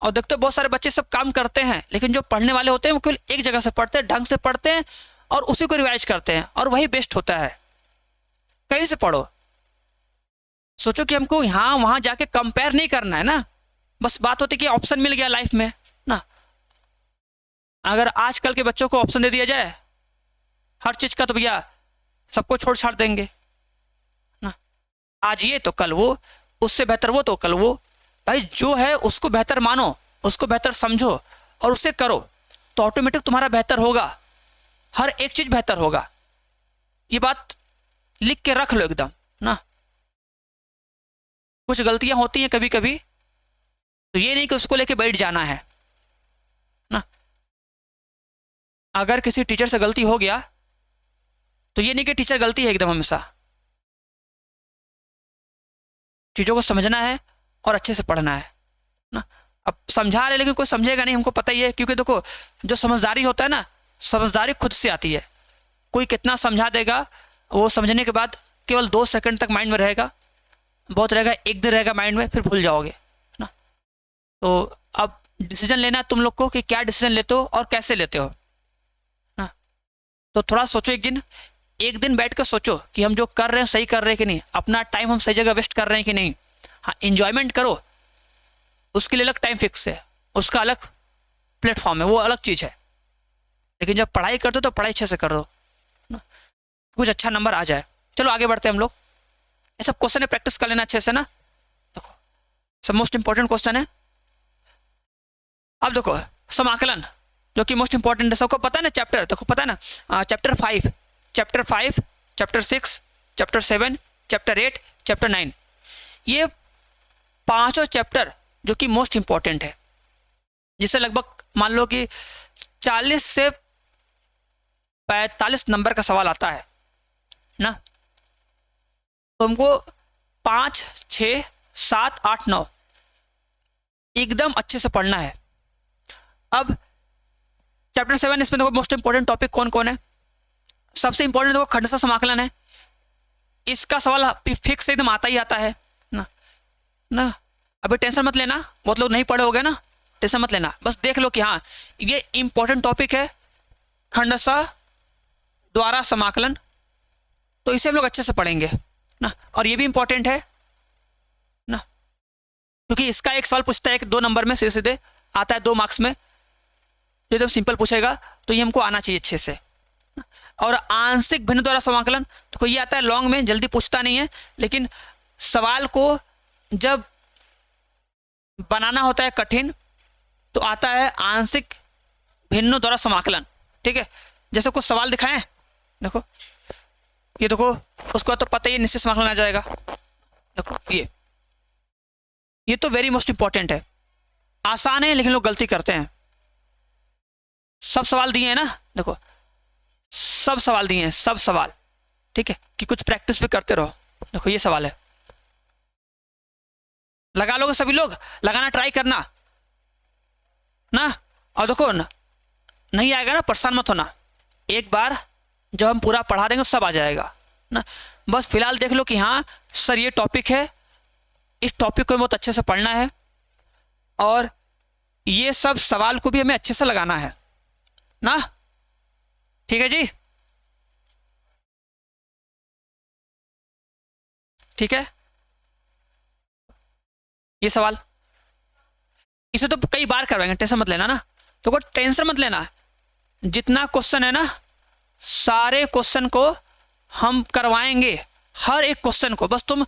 और देखते बहुत सारे बच्चे सब काम करते हैं, लेकिन जो पढ़ने वाले होते हैं वो केवल एक जगह से पढ़ते हैं, ढंग से पढ़ते हैं और उसी को रिवाइज करते हैं, और वही बेस्ट होता है। कहीं से पढ़ो, सोचो कि हमको यहाँ वहां जाके कंपेयर नहीं करना है ना। बस बात होती है कि ऑप्शन मिल गया लाइफ में ना। अगर आजकल के बच्चों को ऑप्शन दे दिया जाए हर चीज का, तो भैया सबको छोड़ छाड़ देंगे ना। आज ये तो कल वो, उससे बेहतर वो तो कल वो। भाई जो है उसको बेहतर मानो, उसको बेहतर समझो और उससे करो, तो ऑटोमेटिक तुम्हारा बेहतर होगा, हर एक चीज बेहतर होगा। ये बात लिख के रख लो एकदम ना। कुछ गलतियां होती हैं कभी कभी, तो ये नहीं कि उसको लेके बैठ जाना है ना। अगर किसी टीचर से गलती हो गया तो ये नहीं कि टीचर गलती है एकदम हमेशा। चीजों को समझना है और अच्छे से पढ़ना है ना। अब समझा रहे लेकिन कोई समझेगा नहीं, हमको पता ही है। क्योंकि देखो जो समझदारी होता है ना, समझदारी खुद से आती है। कोई कितना समझा देगा, वो समझने के बाद केवल 2 सेकंड तक माइंड में रहेगा, बहुत रहेगा 1 दिन रहेगा माइंड में, फिर भूल जाओगे ना। तो अब डिसीजन लेना है तुम लोग को कि क्या डिसीजन लेते हो और कैसे लेते हो ना। तो थोड़ा सोचो, एक दिन बैठ कर सोचो कि हम जो कर रहे हैं सही कर रहे हैं कि नहीं, अपना टाइम हम सही जगह वेस्ट कर रहे हैं कि नहीं। हाँ, इंजॉयमेंट करो, उसके लिए अलग टाइम फिक्स है, उसका अलग प्लेटफॉर्म है, वो अलग चीज़ है। लेकिन जब पढ़ाई करते हो तो पढ़ाई अच्छे से कर दो ना, कुछ अच्छा नंबर आ जाए। चलो आगे बढ़ते हैं हम लोग। ये सब क्वेश्चन है, प्रैक्टिस कर लेना अच्छे से ना। देखो सब मोस्ट इंपॉर्टेंट क्वेश्चन है। अब देखो समाकलन, जो कि मोस्ट इंपॉर्टेंट है, सबको पता है ना। चैप्टर देखो पता है ना, chapter 5, chapter 6, chapter 7, chapter 8, chapter 9, ये 5 चैप्टर जो कि मोस्ट इंपॉर्टेंट है, जिससे लगभग मान लो कि 40 से 45 नंबर का सवाल आता है ना। तो हमको 5, 6, 7, 8, 9 एकदम अच्छे से पढ़ना है। अब चैप्टर 7, इसमें देखो मोस्ट इंपॉर्टेंट टॉपिक कौन कौन है। सबसे इंपॉर्टेंट देखो खंडशः समाकलन है। इसका सवाल फिक्स एकदम आता ही आता है ना। अभी टेंशन मत लेना, बहुत लोग नहीं पढ़े होगे ना, टेंशन मत लेना, बस देख लो कि हाँ ये इंपॉर्टेंट टॉपिक है, खंडशः द्वारा समाकलन। तो इसे हम लोग अच्छे से पढ़ेंगे ना। और ये भी इंपॉर्टेंट है ना, क्योंकि इसका एक सवाल पूछता है कि 2 नंबर में सीधे सीधे आता है, 2 मार्क्स में, तो एकदम सिंपल पूछेगा, तो ये हमको आना चाहिए अच्छे से। और आंशिक भिन्न द्वारा समाकलन, तो ये आता है लॉन्ग में, जल्दी पूछता नहीं है, लेकिन सवाल को जब बनाना होता है कठिन, तो आता है आंशिक भिन्नों द्वारा समाकलन। ठीक है, जैसे कुछ सवाल दिखाएं, देखो ये देखो, उसको तो पता ही निश्चित समाकलन आ जाएगा। देखो ये तो वेरी मोस्ट इंपॉर्टेंट है, आसान है लेकिन लोग गलती करते हैं। सब सवाल दिए हैं ना, देखो सब सवाल दिए हैं, सब सवाल ठीक है, कि कुछ प्रैक्टिस भी करते रहो। देखो ये सवाल है, लगा लोगे सभी लोग, लगाना ट्राई करना ना। और देखो ना, नहीं आएगा ना परेशान मत होना, एक बार जब हम पूरा पढ़ा देंगे सब आ जाएगा ना। बस फिलहाल देख लो कि हाँ सर ये टॉपिक है, इस टॉपिक को बहुत अच्छे से पढ़ना है और ये सब सवाल को भी हमें अच्छे से लगाना है ना। ठीक है जी, ठीक है। ये सवाल इसे तो कई बार करवाएंगे, टेंशन मत लेना ना। तो कोई टेंशन मत लेना, जितना क्वेश्चन है ना सारे क्वेश्चन को हम करवाएंगे, हर एक क्वेश्चन को। बस तुम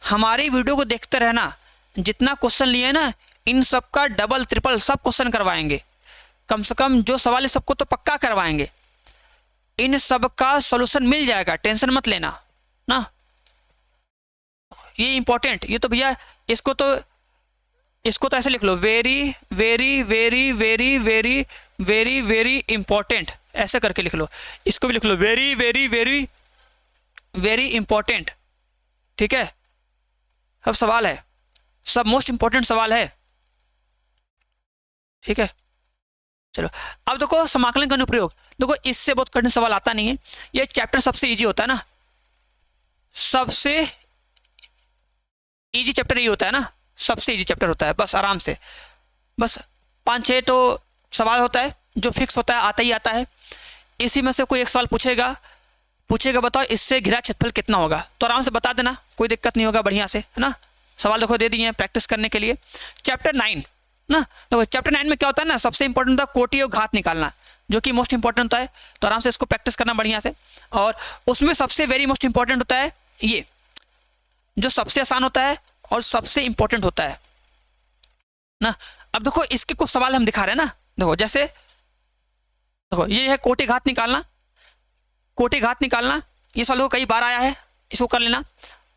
हमारी वीडियो को देखते रहना, जितना क्वेश्चन लिए ना इन सब का डबल ट्रिपल सब क्वेश्चन करवाएंगे, कम से कम जो सवाल है सबको तो पक्का करवाएंगे, इन सब का सॉल्यूशन मिल जाएगा, टेंशन मत लेना ना। ये इंपॉर्टेंट, ये तो भैया इसको तो ऐसे लिख लो, very very very very very very very important, ऐसे करके लिख लो। इसको भी लिख लो, very very very very important. ठीक है, सब सवाल है, सब मोस्ट इंपॉर्टेंट सवाल है। ठीक है, चलो अब देखो समाकलन का अनुप्रयोग। देखो इससे बहुत कठिन सवाल आता नहीं है, ये चैप्टर सबसे इजी होता है ना, सबसे इजी चैप्टर ये होता है ना, सबसे इजी चैप्टर होता है। बस आराम से, बस 5-6 तो सवाल होता है जो फिक्स होता है, आता ही आता है। इसी में से कोई एक सवाल पूछेगा बताओ इससे घिरा क्षेत्रफल कितना होगा, तो आराम से बता देना, कोई दिक्कत नहीं होगा, बढ़िया से है ना। सवाल देखो दे दिए हैं प्रैक्टिस करने के लिए। चैप्टर 9 ना, देखो चैप्टर 9 में क्या होता है ना, सबसे इंपॉर्टेंट होता है कोटि और घात निकालना, जो कि मोस्ट इंपॉर्टेंट होता है। तो आराम से इसको प्रैक्टिस करना बढ़िया से। और उसमें सबसे वेरी मोस्ट इंपॉर्टेंट होता है ये, जो सबसे आसान होता है और सबसे इंपॉर्टेंट होता है ना। अब देखो इसके कुछ सवाल हम दिखा रहे हैं ना, देखो जैसे देखो ये है कोटि घात निकालना, कोटि घात निकालना, ये सवाल देखो कई बार आया है, इसको कर लेना।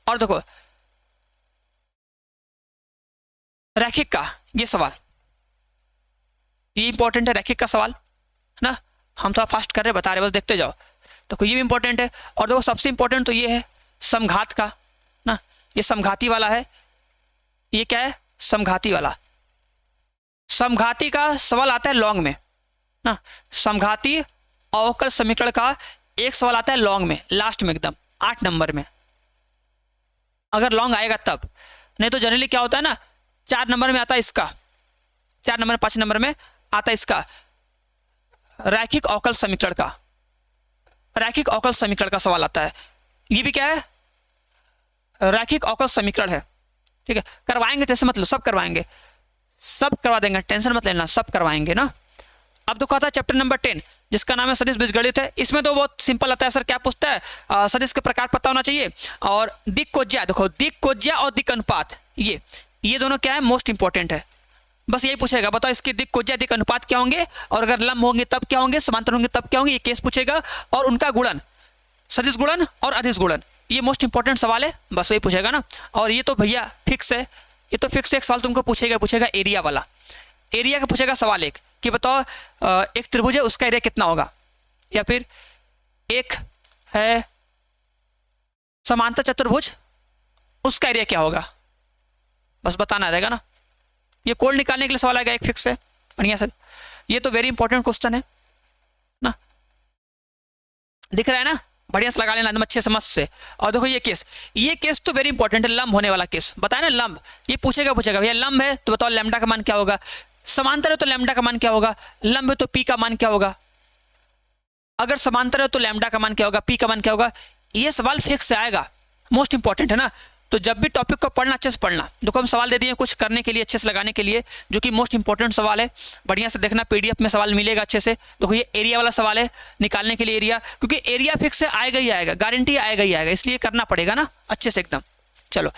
और देखो रैखिक का ये सवाल, ये इंपॉर्टेंट है, रैखिक का सवाल ना। हम थोड़ा फास्ट कर रहे हैं, बता रहे, बस देखते जाओ। देखो ये भी इंपॉर्टेंट है। और देखो सबसे इंपॉर्टेंट तो ये है समघात का ना, ये समघाती वाला है। ये क्या है, समघाती वाला। समघाती का सवाल आता है लॉन्ग में ना, समघाती अवकल समीकरण का एक सवाल आता है लॉन्ग में, लास्ट में एकदम 8 नंबर में, अगर लॉन्ग आएगा तब। नहीं तो जनरली क्या होता है ना, 4 नंबर में आता है इसका, 4 नंबर 5 नंबर में आता है इसका रैखिक अवकल समीकरण का, रैखिक अवकल समीकरण का सवाल आता है। ये भी क्या है, रैखिक अवकल समीकरण है। ठीक है, करवाएंगे, टेंशन मत लो, सब करवाएंगे, सब करवा देंगे, टेंशन मत लेना, सब करवाएंगे ना। अब देखो आता है चैप्टर नंबर 10, जिसका नाम है सदिश बीजगणित है। इसमें तो बहुत सिंपल आता है, सर क्या पूछता है, सदिश के प्रकार पता होना चाहिए और दिक् कोज्या। देखो दिक् कोज्या और दिक् अनुपात, ये दोनों क्या है, मोस्ट इंपॉर्टेंट है। बस यही पूछेगा, बताओ इसके दिक् कोज्या दिक् अनुपात क्या होंगे, और अगर लंब होंगे तब क्या होंगे, समांतर होंगे तब क्या होंगे, ये केस पूछेगा। और उनका गुणन, सदिश गुणन और अदिश गुणन, ये मोस्ट इंपॉर्टेंट सवाल है, बस वही पूछेगा ना। और ये तो भैया फिक्स है, ये तो फिक्स एक सवाल तुमको पूछेगा एरिया वाला, एरिया का पूछेगा सवाल एक, कि बताओ एक त्रिभुज है उसका एरिया कितना होगा, या फिर एक है समांतर चतुर्भुज उसका एरिया क्या होगा, बस बताना रहेगा ना। ये कोड निकालने के लिए सवाल आएगा, एक फिक्स है बढ़िया सर। ये तो वेरी इंपॉर्टेंट क्वेश्चन है ना, दिख रहा है ना, बढ़िया से लगा लेना एकदम अच्छे समझ से। और देखो ये केस तो वेरी इंपॉर्टेंट है, लंब होने वाला केस, बताया ना लंब, ये पूछेगा भैया लंब है तो बताओ लैम्डा का मान क्या होगा, समांतर है तो लैम्डा का मान क्या होगा, लंब है तो पी का मान क्या होगा, अगर समांतर है तो लैम्डा का मान क्या होगा, पी का मान क्या होगा। ये सवाल फिक्स से आएगा, मोस्ट इंपॉर्टेंट है ना। तो जब भी टॉपिक को पढ़ना अच्छे से पढ़ना। देखो हम सवाल दे दिए कुछ करने के लिए, अच्छे से लगाने के लिए, जो कि मोस्ट इंपॉर्टेंट सवाल है, बढ़िया से देखना, पीडीएफ में सवाल मिलेगा अच्छे से। देखो ये एरिया वाला सवाल है, निकालने के लिए एरिया, क्योंकि एरिया फिक्स से आएगा ही आएगा, गारंटी आएगा ही आएगा, इसलिए करना पड़ेगा ना अच्छे से एकदम। चलो,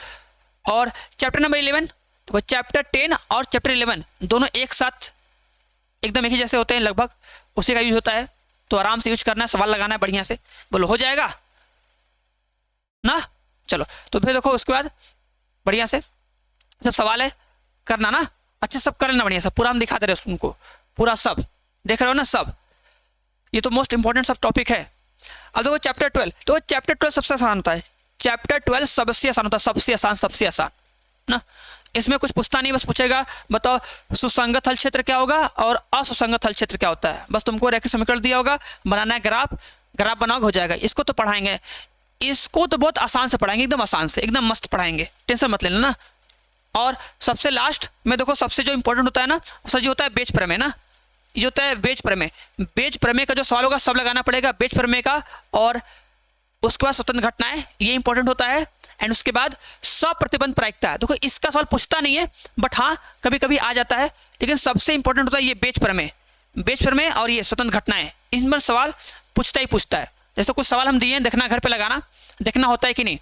और चैप्टर नंबर 11, तो चैप्टर 10 और चैप्टर 11 दोनों एक साथ एकदम एक ही जैसे होते हैं लगभग, उसी का यूज होता है, तो आराम से यूज करना है, सवाल लगाना है बढ़िया से। बोलो हो जाएगा ना। चलो तो फिर देखो उसके बाद बढ़िया से सब सवाल है करना ना, अच्छे सब कर लेना बढ़िया सब, पूरा हम दिखा दे रहे हैं उनको, पूरा सब देख रहे हो ना सब। ये तो मोस्ट इंपॉर्टेंट सब टॉपिक है। अब देखो चैप्टर 12, तो चैप्टर 12 सबसे आसान होता है, चैप्टर 12 सबसे आसान होता है, सबसे आसान ना। इसमें कुछ पूछता नहीं, बस पूछेगा बताओ सुसंगत हल क्षेत्र क्या होगा और असुसंगत हल क्षेत्र क्या होता है, बस तुमको रेखीय समीकरण दिया होगा, बनाना है ग्राफ बनाओगे हो जाएगा। इसको तो पढ़ाएंगे, इसको तो बहुत आसान से पढ़ाएंगे, एकदम आसान से, एकदम मस्त पढ़ाएंगे, टेंशन मत लेना ना। और सबसे लास्ट में देखो सबसे जो इंपॉर्टेंट होता है ना, सर जो होता है बेच प्रमेय ना, ये होता है बेच प्रमेय। बेच प्रमेय का जो सवाल होगा सब लगाना पड़ेगा बेच प्रमेय का, और उसके बाद स्वतंत्र घटनाएं, ये इंपॉर्टेंट होता है। एंड उसके बाद सप्रतिबंध प्रायिकता है, देखो इसका सवाल पूछता नहीं है बट हाँ कभी कभी आ जाता है, लेकिन सबसे इंपॉर्टेंट होता है ये बेच प्रमेय और ये स्वतंत्र घटनाएं, इन पर सवाल पूछता ही पूछता है। जैसे कुछ सवाल हम दिए हैं, देखना घर पे लगाना, देखना होता है कि नहीं।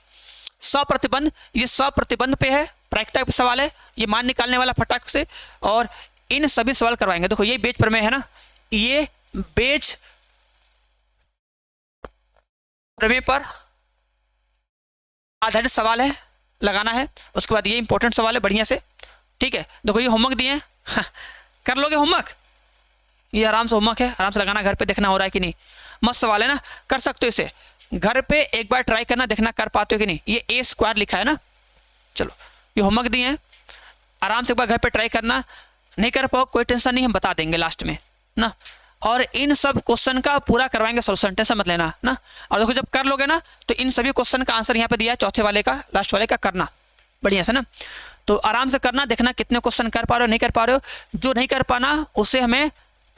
सप्रतिबंध, ये सप्रतिबंध पे है, प्रायिकता पे सवाल है, ये मान निकालने वाला फटाक से, और इन सभी सवाल करवाएंगे। देखो ये बेच प्रमेय है ना, ये बेच प्रमेय पर आधारित सवाल है, लगाना है। उसके बाद ये इंपॉर्टेंट सवाल है बढ़िया से, ठीक है। देखो ये होमवर्क दिए हैं कर लोगे होमवर्क, ये आराम से होमवर्क है, आराम से लगाना, घर पे देखना हो रहा है कि नहीं। मस्त सवाल है ना, कर सकते हो इसे, घर पे एक बार ट्राई करना, देखना कर पाते हो कि नहीं। ये ए स्क्वायर लिखा है ना, चलो ये होमवर्क दिए हैं, आराम से एक बार घर पे ट्राई करना, नहीं कर पाओ कोई टेंशन नहीं, हम बता देंगे लास्ट में ना। और इन सब क्वेश्चन का पूरा करवाएंगे सोल्यूशन, टेंशन मत लेना ना। और देखो जब कर लोगे ना तो इन सभी क्वेश्चन का आंसर यहाँ पे दिया है, चौथे वाले का, लास्ट वाले का करना बढ़िया से ना। तो आराम से करना, देखना कितने क्वेश्चन कर पा रहे हो नहीं कर पा रहे हो। जो नहीं कर पाना उससे हमें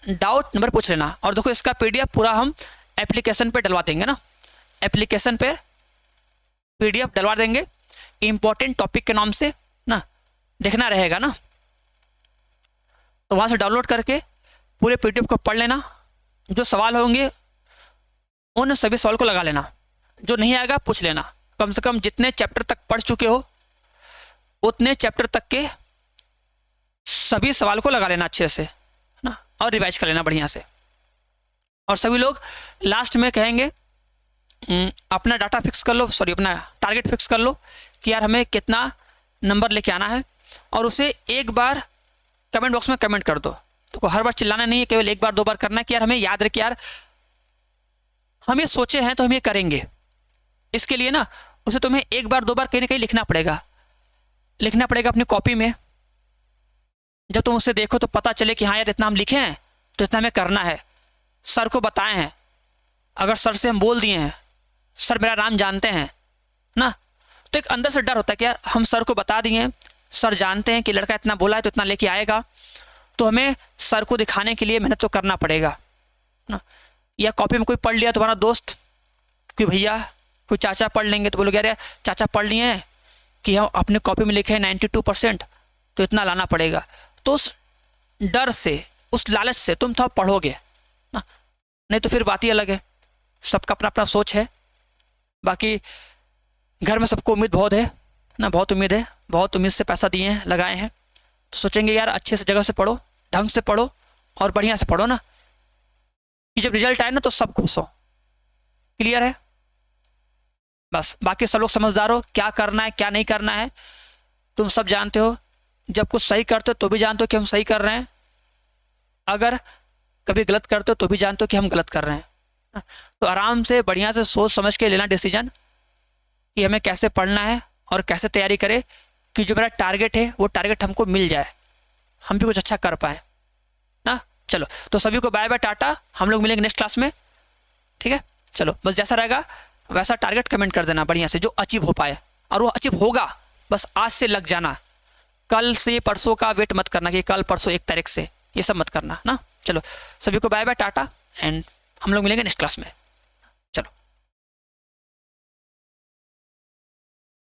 डाउट नंबर पूछ लेना। और देखो इसका PDF पूरा हम एप्लीकेशन पे डलवा देंगे ना, एप्लीकेशन पे PDF डलवा देंगे इंपॉर्टेंट टॉपिक के नाम से ना, देखना रहेगा ना। तो वहाँ से डाउनलोड करके पूरे PDF को पढ़ लेना, जो सवाल होंगे उन सभी सवाल को लगा लेना, जो नहीं आएगा पूछ लेना। कम से कम जितने चैप्टर तक पढ़ चुके हो उतने चैप्टर तक के सभी सवाल को लगा लेना अच्छे से ना, और रिवाइज कर लेना बढ़िया से। और सभी लोग लास्ट में कहेंगे अपना डाटा फिक्स कर लो, सॉरी अपना टारगेट फिक्स कर लो कि यार हमें कितना नंबर लेके आना है, और उसे एक बार कमेंट बॉक्स में कमेंट कर दो। तो हर बार चिल्लाना नहीं है, केवल एक बार दो बार करना है कि यार हमें याद रखे, यार हम ये सोचे हैं तो हम ये करेंगे। इसके लिए ना उसे तुम्हें एक बार दो बार कहीं ना कहीं लिखना पड़ेगा अपनी कॉपी में। जब तुम उसे देखो तो पता चले कि हाँ यार इतना हम लिखे हैं तो इतना हमें करना है, सर को बताए हैं, अगर सर से हम बोल दिए हैं, सर मेरा नाम जानते हैं ना, तो एक अंदर से डर होता है कि यार हम सर को बता दिए हैं, सर जानते हैं कि लड़का इतना बोला है तो इतना लेके आएगा, तो हमें सर को दिखाने के लिए मेहनत तो करना पड़ेगा ना। या कॉपी में कोई पढ़ लिया तुम्हारा दोस्त, कोई भैया कोई चाचा पढ़ लेंगे तो बोलोगे अरे चाचा पढ़ लिए हैं कि हम अपने कॉपी में लिखे हैं 92%, तो इतना लाना पड़ेगा। तो उस डर से, उस लालच से तुम थोड़ा पढ़ोगे ना, नहीं तो फिर बात ही अलग है। सबका अपना अपना सोच है, बाकी घर में सबको उम्मीद बहुत है ना, बहुत उम्मीद से पैसा दिए हैं, लगाए हैं, तो सोचेंगे यार अच्छे से जगह से पढ़ो, ढंग से पढ़ो और बढ़िया से पढ़ो ना, कि जब रिजल्ट आए ना तो सब खुश हो। क्लियर है? बस बाकी सब लोग समझदार हो, क्या करना है क्या नहीं करना है तुम सब जानते हो। जब कुछ सही करते हो तो भी जानते हो कि हम सही कर रहे हैं, अगर कभी गलत करते हो तो भी जानते हो कि हम गलत कर रहे हैं। तो आराम से बढ़िया से सोच समझ के लेना डिसीजन कि हमें कैसे पढ़ना है और कैसे तैयारी करें कि जो मेरा टारगेट है वो टारगेट हमको मिल जाए, हम भी कुछ अच्छा कर पाए ना। चलो तो सभी को बाय बाय टाटा, हम लोग मिलेंगे नेक्स्ट क्लास में, ठीक है। चलो बस जैसा रहेगा वैसा टारगेट कमेंट कर देना बढ़िया से, जो अचीव हो पाए, और वो अचीव होगा बस आज से लग जाना, कल से परसों का वेट मत करना कि कल परसों 1 तारीख से, ये सब मत करना ना। चलो सभी को बाय बाय टाटा, एंड हम लोग मिलेंगे नेक्स्ट क्लास में।